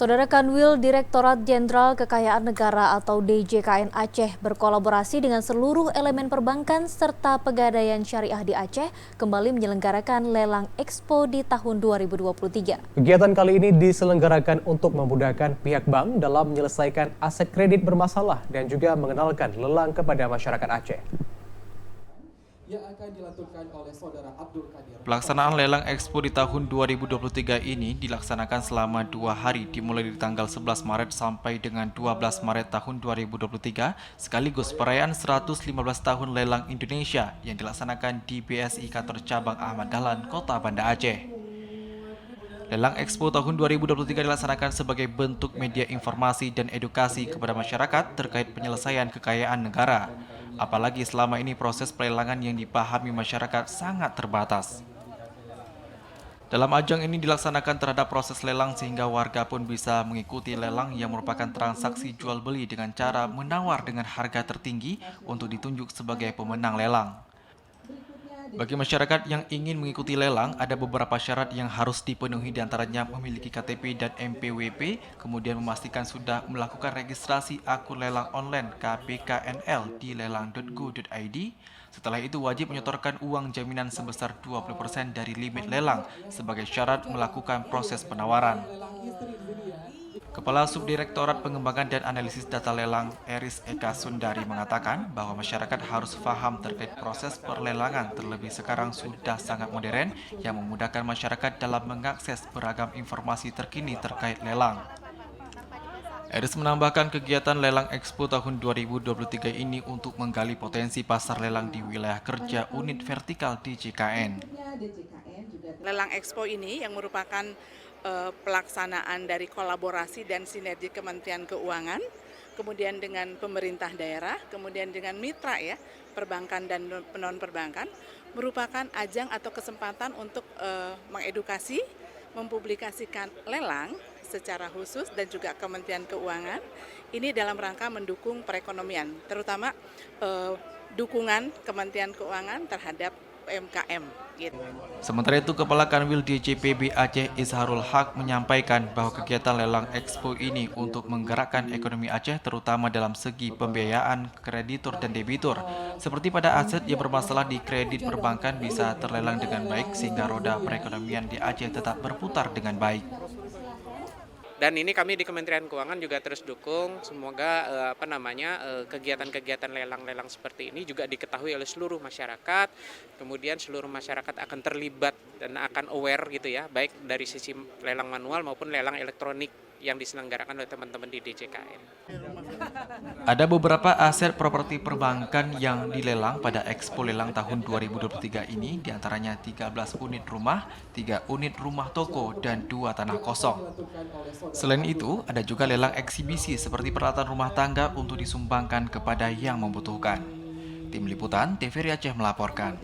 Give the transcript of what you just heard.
Saudara Kanwil Direktorat Jenderal Kekayaan Negara atau DJKN Aceh berkolaborasi dengan seluruh elemen perbankan serta Pegadaian Syariah di Aceh kembali menyelenggarakan lelang Expo di tahun 2023. Kegiatan kali ini diselenggarakan untuk memudahkan pihak bank dalam menyelesaikan aset kredit bermasalah dan juga mengenalkan lelang kepada masyarakat Aceh. Yang akan dilakukan oleh Saudara Abdul Qadir. Pelaksanaan lelang Expo di tahun 2023 ini dilaksanakan selama 2 hari dimulai dari tanggal 11 Maret sampai dengan 12 Maret tahun 2023 sekaligus perayaan 115 tahun lelang Indonesia yang dilaksanakan di BSI Kantor Cabang Ahmad Dahlan, Kota Banda Aceh. Lelang Expo tahun 2023 dilaksanakan sebagai bentuk media informasi dan edukasi kepada masyarakat terkait penyelesaian kekayaan negara. Apalagi selama ini proses pelelangan yang dipahami masyarakat sangat terbatas. Dalam ajang ini dilaksanakan terhadap proses lelang sehingga warga pun bisa mengikuti lelang yang merupakan transaksi jual beli dengan cara menawar dengan harga tertinggi untuk ditunjuk sebagai pemenang lelang. Bagi masyarakat yang ingin mengikuti lelang, ada beberapa syarat yang harus dipenuhi, diantaranya memiliki KTP dan MPWP, kemudian memastikan sudah melakukan registrasi akun lelang online KBKNL di lelang.go.id. Setelah itu wajib menyetorkan uang jaminan sebesar 20% dari limit lelang sebagai syarat melakukan proses penawaran. Kepala Subdirektorat Pengembangan dan Analisis Data Lelang Eris Eka Sundari mengatakan bahwa masyarakat harus paham terkait proses perlelangan, terlebih sekarang sudah sangat modern yang memudahkan masyarakat dalam mengakses beragam informasi terkini terkait lelang. Eris menambahkan kegiatan lelang Expo tahun 2023 ini untuk menggali potensi pasar lelang di wilayah kerja unit vertikal DJKN. Lelang Expo ini yang merupakan pelaksanaan dari kolaborasi dan sinergi Kementerian Keuangan, kemudian dengan pemerintah daerah, kemudian dengan mitra ya, perbankan dan non-perbankan, merupakan ajang atau kesempatan untuk mengedukasi, mempublikasikan lelang secara khusus dan juga Kementerian Keuangan ini dalam rangka mendukung perekonomian, terutama dukungan Kementerian Keuangan terhadap UMKM. Gitu. Sementara itu, Kepala Kanwil DJPB Aceh Izharul Haq menyampaikan bahwa kegiatan lelang Expo ini untuk menggerakkan ekonomi Aceh terutama dalam segi pembiayaan kreditur dan debitur. Seperti pada aset yang bermasalah di kredit perbankan bisa terlelang dengan baik sehingga roda perekonomian di Aceh tetap berputar dengan baik. Dan ini kami di Kementerian Keuangan juga terus dukung, semoga kegiatan-kegiatan lelang-lelang seperti ini juga diketahui oleh seluruh masyarakat, kemudian seluruh masyarakat akan terlibat dan akan aware gitu ya, baik dari sisi lelang manual maupun lelang elektronik yang diselenggarakan oleh teman-teman di DJKN. Ada beberapa aset properti perbankan yang dilelang pada Expo Lelang tahun 2023 ini, diantaranya 13 unit rumah, 3 unit rumah toko, dan 2 tanah kosong. Selain itu, ada juga lelang eksibisi seperti peralatan rumah tangga untuk disumbangkan kepada yang membutuhkan. Tim Liputan TVRI Aceh melaporkan.